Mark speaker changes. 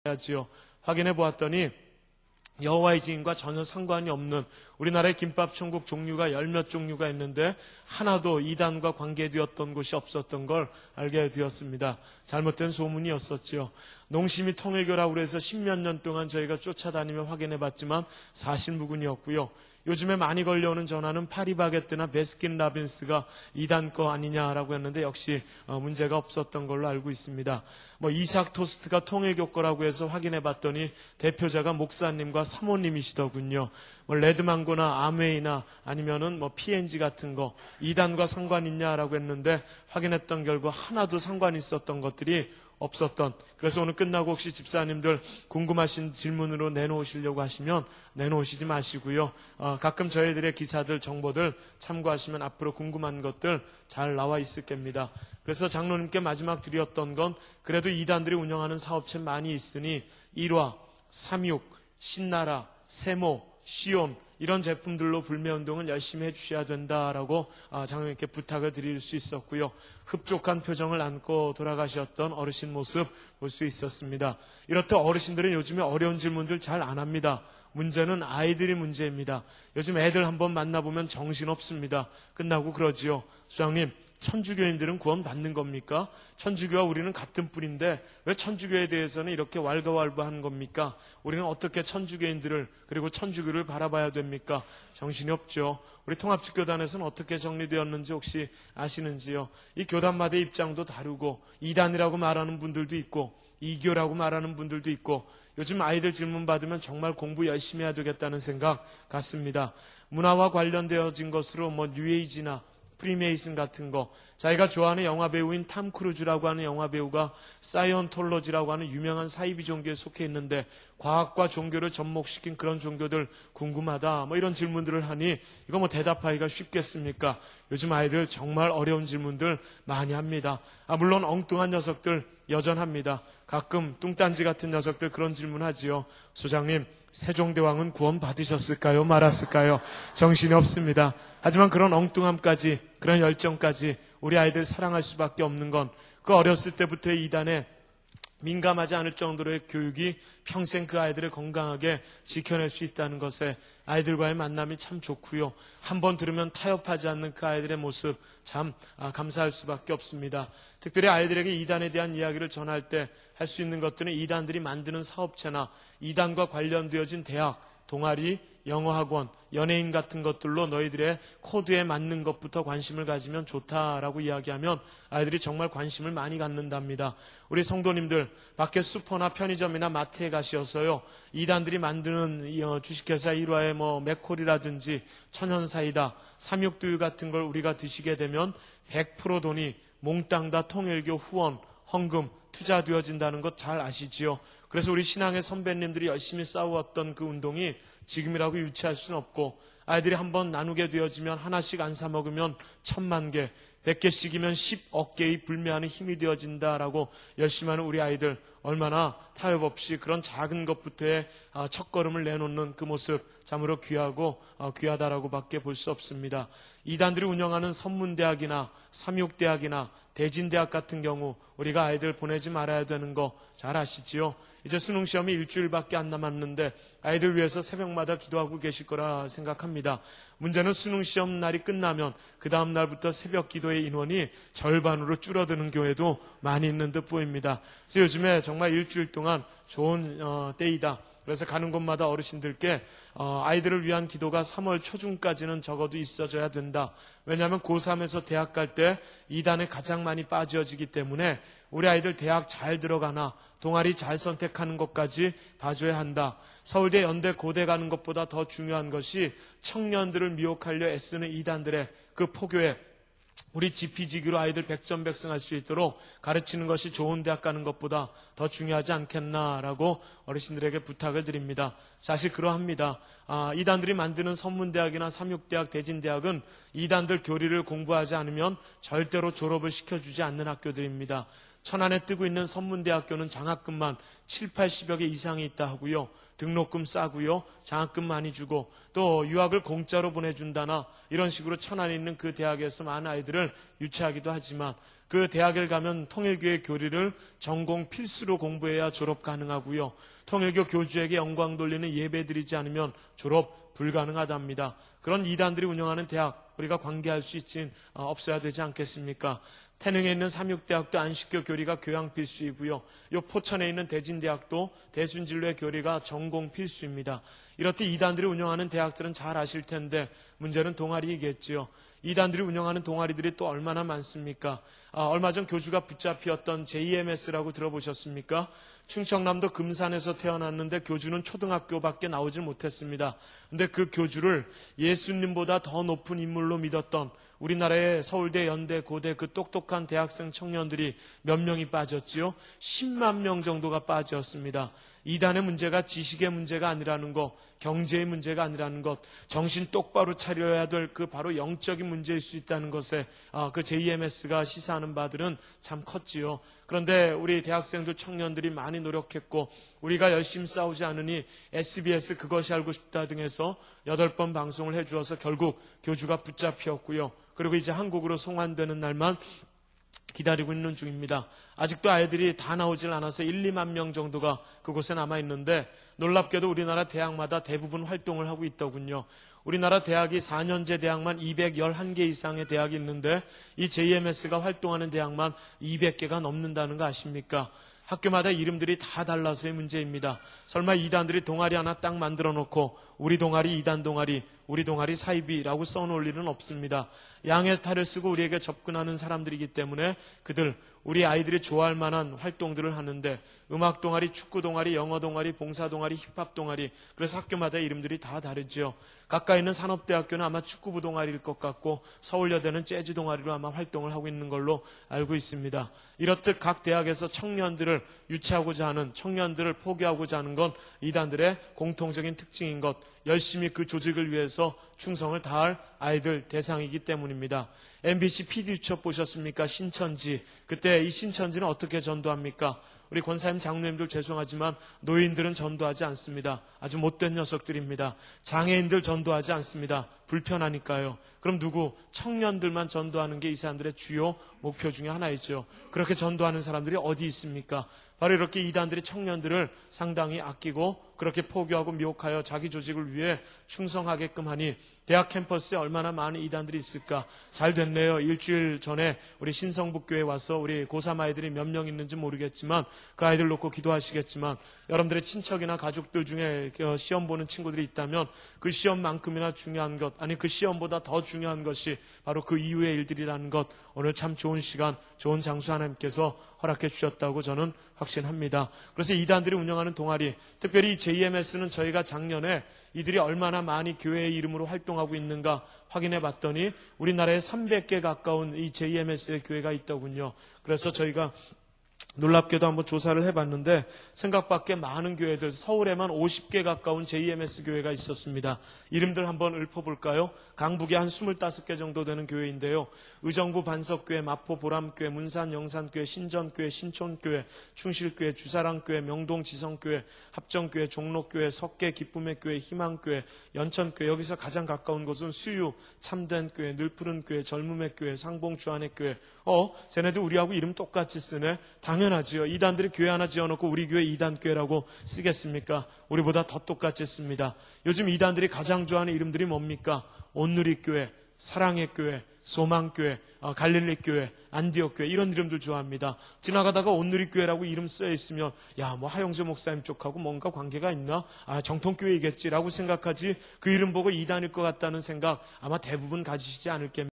Speaker 1: 해야지요. 확인해 보았더니 여호와의 증인과 전혀 상관이 없는 우리나라의 김밥 천국 종류가 열몇 종류가 있는데 하나도 이단과 관계되었던 곳이 없었던 걸 알게 되었습니다. 잘못된 소문이었었지요. 농심이 통일교라고 해서 십몇 년 동안 저희가 쫓아다니며 확인해 봤지만 사실무근이었고요. 요즘에 많이 걸려오는 전화는 파리바게뜨나 베스킨라빈스가 이단 거 아니냐라고 했는데 역시 문제가 없었던 걸로 알고 있습니다. 이삭 토스트가 통일교 거라고 해서 확인해 봤더니 대표자가 목사님과 사모님이시더군요. 레드망고나 아메이나 아니면은 P&G 같은 거 이단과 상관 있냐라고 했는데 확인했던 결과 하나도 상관이 있었던 것들이 없었던. 그래서 오늘 끝나고 혹시 집사님들 궁금하신 질문으로 내놓으시려고 하시면 내놓으시지 마시고요. 가끔 저희들의 기사들 정보들 참고하시면 앞으로 궁금한 것들 잘 나와 있을 겁니다. 그래서 장로님께 마지막 드렸던 건 그래도 이단들이 운영하는 사업체 많이 있으니 일화, 삼육, 신나라, 세모, 시온 이런 제품들로 불매운동을 열심히 해주셔야 된다라고 장로님께 부탁을 드릴 수 있었고요. 흡족한 표정을 안고 돌아가셨던 어르신 모습 볼 수 있었습니다. 이렇듯 어르신들은 요즘에 어려운 질문들 잘 안 합니다. 문제는 아이들이 문제입니다. 요즘 애들 한번 만나보면 정신없습니다. 끝나고 그러지요. 수장님, 천주교인들은 구원 받는 겁니까? 천주교와 우리는 같은 뿌리인데 왜 천주교에 대해서는 이렇게 왈가왈부하는 겁니까? 우리는 어떻게 천주교인들을 그리고 천주교를 바라봐야 됩니까? 정신이 없죠. 우리 통합직교단에서는 어떻게 정리되었는지 혹시 아시는지요? 이 교단마다의 입장도 다르고 이단이라고 말하는 분들도 있고 이교라고 말하는 분들도 있고 요즘 아이들 질문 받으면 정말 공부 열심히 해야 되겠다는 생각 같습니다. 문화와 관련되어진 것으로 뉴에이지나 프리메이슨 같은 거, 자기가 좋아하는 영화배우인 탐 크루즈라고 하는 영화배우가 사이언톨로지라고 하는 유명한 사이비 종교에 속해 있는데 과학과 종교를 접목시킨 그런 종교들 궁금하다 이런 질문들을 하니 이거 대답하기가 쉽겠습니까? 요즘 아이들 정말 어려운 질문들 많이 합니다. 물론 엉뚱한 녀석들 여전합니다. 가끔 뚱딴지 같은 녀석들 그런 질문하지요. 소장님, 세종대왕은 구원 받으셨을까요? 말았을까요? 정신이 없습니다. 하지만 그런 엉뚱함까지, 그런 열정까지 우리 아이들 사랑할 수밖에 없는 건 그 어렸을 때부터의 이단에 민감하지 않을 정도로의 교육이 평생 그 아이들을 건강하게 지켜낼 수 있다는 것에 아이들과의 만남이 참 좋고요. 한번 들으면 타협하지 않는 그 아이들의 모습 참 감사할 수밖에 없습니다. 특별히 아이들에게 이단에 대한 이야기를 전할 때 할 수 있는 것들은 이단들이 만드는 사업체나 이단과 관련되어진 대학, 동아리, 영어학원, 연예인 같은 것들로 너희들의 코드에 맞는 것부터 관심을 가지면 좋다라고 이야기하면 아이들이 정말 관심을 많이 갖는답니다. 우리 성도님들 밖에 슈퍼나 편의점이나 마트에 가시어서요. 이단들이 만드는 주식회사 일화의 맥콜이라든지 천연사이다, 삼육두유 같은 걸 우리가 드시게 되면 100% 돈이 몽땅 다 통일교 후원, 헌금, 투자되어진다는 것 잘 아시지요? 그래서 우리 신앙의 선배님들이 열심히 싸웠던 그 운동이 지금이라고 유치할 수는 없고 아이들이 한번 나누게 되어지면 하나씩 안 사 먹으면 10,000개, 100개씩이면 10억 개의 불매하는 힘이 되어진다라고 열심히 하는 우리 아이들 얼마나 타협 없이 그런 작은 것부터의 첫걸음을 내놓는 그 모습 참으로 귀하고 귀하다라고 밖에 볼 수 없습니다. 이단들이 운영하는 선문대학이나 삼육대학이나 대진대학 같은 경우 우리가 아이들 보내지 말아야 되는 거 잘 아시지요? 이제 수능시험이 일주일밖에 안 남았는데 아이들 위해서 새벽마다 기도하고 계실 거라 생각합니다. 문제는 수능시험 날이 끝나면 그 다음 날부터 새벽 기도의 인원이 절반으로 줄어드는 교회도 많이 있는 듯 보입니다. 그래서 요즘에 정말 일주일 동안 좋은 때이다. 그래서 가는 곳마다 어르신들께 아이들을 위한 기도가 3월 초중까지는 적어도 있어줘야 된다. 왜냐하면 고3에서 대학 갈 때 이단에 가장 많이 빠져지기 때문에 우리 아이들 대학 잘 들어가나 동아리 잘 선택하는 것까지 봐줘야 한다. 서울대, 연대, 고대 가는 것보다 더 중요한 것이 청년들을 미혹하려 애쓰는 이단들의 그 포교에 우리 지피지기로 아이들 백전백승할 수 있도록 가르치는 것이 좋은 대학 가는 것보다 더 중요하지 않겠나라고 어르신들에게 부탁을 드립니다. 사실 그러합니다. 이단들이 만드는 선문대학이나 삼육대학, 대진대학은 이단들 교리를 공부하지 않으면 절대로 졸업을 시켜주지 않는 학교들입니다. 천안에 뜨고 있는 선문대학교는 장학금만 7, 80여 개 이상이 있다 하고요. 등록금 싸고요. 장학금 많이 주고 또 유학을 공짜로 보내준다나 이런 식으로 천안에 있는 그 대학에서 많은 아이들을 유치하기도 하지만 그 대학을 가면 통일교의 교리를 전공 필수로 공부해야 졸업 가능하고요. 통일교 교주에게 영광 돌리는 예배 드리지 않으면 졸업 불가능하답니다. 그런 이단들이 운영하는 대학 우리가 관계할 수 있진 없어야 되지 않겠습니까? 태릉에 있는 삼육대학도 안식교 교리가 교양 필수이고요. 요 포천에 있는 대진대학도 대순진로의 교리가 전공 필수입니다. 이렇듯 이단들이 운영하는 대학들은 잘 아실 텐데 문제는 동아리이겠지요. 이단들이 운영하는 동아리들이 또 얼마나 많습니까? 얼마 전 교주가 붙잡혔던 JMS라고 들어보셨습니까? 충청남도 금산에서 태어났는데 교주는 초등학교밖에 나오질 못했습니다. 근데 그 교주를 예수님보다 더 높은 인물로 믿었던 우리나라의 서울대, 연대, 고대 그 똑똑한 대학생 청년들이 몇 명이 빠졌지요? 10만 명 정도가 빠졌습니다. 이단의 문제가 지식의 문제가 아니라는 것, 경제의 문제가 아니라는 것, 정신 똑바로 차려야 될 그 바로 영적인 문제일 수 있다는 것에 그 JMS가 시사하는 바들은 참 컸지요. 그런데 우리 대학생들 청년들이 많이 노력했고 우리가 열심히 싸우지 않으니 SBS 그것이 알고 싶다 등에서 8번 방송을 해주어서 결국 교주가 붙잡혔고요. 그리고 이제 한국으로 송환되는 날만 기다리고 있는 중입니다. 아직도 아이들이 다 나오질 않아서 1, 2만 명 정도가 그곳에 남아있는데 놀랍게도 우리나라 대학마다 대부분 활동을 하고 있더군요. 우리나라 대학이 4년제 대학만 211개 이상의 대학이 있는데 이 JMS가 활동하는 대학만 200개가 넘는다는 거 아십니까? 학교마다 이름들이 다 달라서의 문제입니다. 설마 이단들이 동아리 하나 딱 만들어 놓고 우리 동아리 이단 동아리, 우리 동아리 사이비라고 써놓을 일은 없습니다. 양의 탈을 쓰고 우리에게 접근하는 사람들이기 때문에 그들, 우리 아이들이 좋아할 만한 활동들을 하는데 음악 동아리, 축구 동아리, 영어 동아리, 봉사 동아리, 힙합 동아리, 그래서 학교마다 이름들이 다 다르죠. 가까이 있는 산업대학교는 아마 축구부 동아리일 것 같고 서울여대는 재즈 동아리로 아마 활동을 하고 있는 걸로 알고 있습니다. 이렇듯 각 대학에서 청년들을 유치하고자 하는, 청년들을 포교하고자 하는 건 이단들의 공통적인 특징인 것, 열심히 그 조직을 위해서 충성을 다할 아이들 대상이기 때문입니다. MBC PD수첩 보셨습니까? 신천지. 그때 이 신천지는 어떻게 전도합니까? 우리 권사님 장로님들 죄송하지만 노인들은 전도하지 않습니다. 아주 못된 녀석들입니다. 장애인들 전도하지 않습니다. 불편하니까요. 그럼 누구? 청년들만 전도하는 게 이 사람들의 주요 목표 중에 하나이죠. 그렇게 전도하는 사람들이 어디 있습니까? 바로 이렇게 이단들이 청년들을 상당히 아끼고 그렇게 포교하고 미혹하여 자기 조직을 위해 충성하게끔 하니 대학 캠퍼스에 얼마나 많은 이단들이 있을까? 잘 됐네요. 일주일 전에 우리 신성북교에 와서 우리 고3 아이들이 몇 명 있는지 모르겠지만 그 아이들 놓고 기도하시겠지만 여러분들의 친척이나 가족들 중에 시험 보는 친구들이 있다면 그 시험만큼이나 중요한 것, 아니 그 시험보다 더 중요한 것이 바로 그 이후의 일들이라는 것, 오늘 참 좋은 시간, 좋은 장소 하나님께서 허락해 주셨다고 저는 확신합니다. 그래서 이단들이 운영하는 동아리, 특별히 JMS는 저희가 작년에 이들이 얼마나 많이 교회의 이름으로 활동하고 있는가 확인해 봤더니 우리나라에 300개 가까운 이 JMS의 교회가 있더군요. 그래서 저희가 놀랍게도 한번 조사를 해봤는데 생각밖에 많은 교회들, 서울에만 50개 가까운 JMS 교회가 있었습니다. 이름들 한번 읊어볼까요? 강북에 한 25개 정도 되는 교회인데요. 의정부 반석교회, 마포 보람교회, 문산 영산교회, 신전교회, 신촌교회, 충실교회, 주사랑교회, 명동 지성교회, 합정교회, 종로교회, 석계 기쁨의 교회, 희망교회, 연천교회, 여기서 가장 가까운 곳은 수유, 참된교회, 늘푸른 교회, 젊음의 교회, 상봉 주안의 교회. 쟤네들 우리하고 이름 똑같이 쓰네. 당연하지요. 이단들이 교회 하나 지어놓고 우리 교회 이단교회라고 쓰겠습니까? 우리보다 더 똑같이 씁니다. 요즘 이단들이 가장 좋아하는 이름들이 뭡니까? 온누리교회, 사랑의 교회, 소망교회, 갈릴리교회, 안디옥교회 이런 이름들 좋아합니다. 지나가다가 온누리교회라고 이름 쓰여 있으면 하영재 목사님 쪽하고 뭔가 관계가 있나? 정통교회이겠지라고 생각하지 그 이름 보고 이단일 것 같다는 생각 아마 대부분 가지시지 않을 겁니다.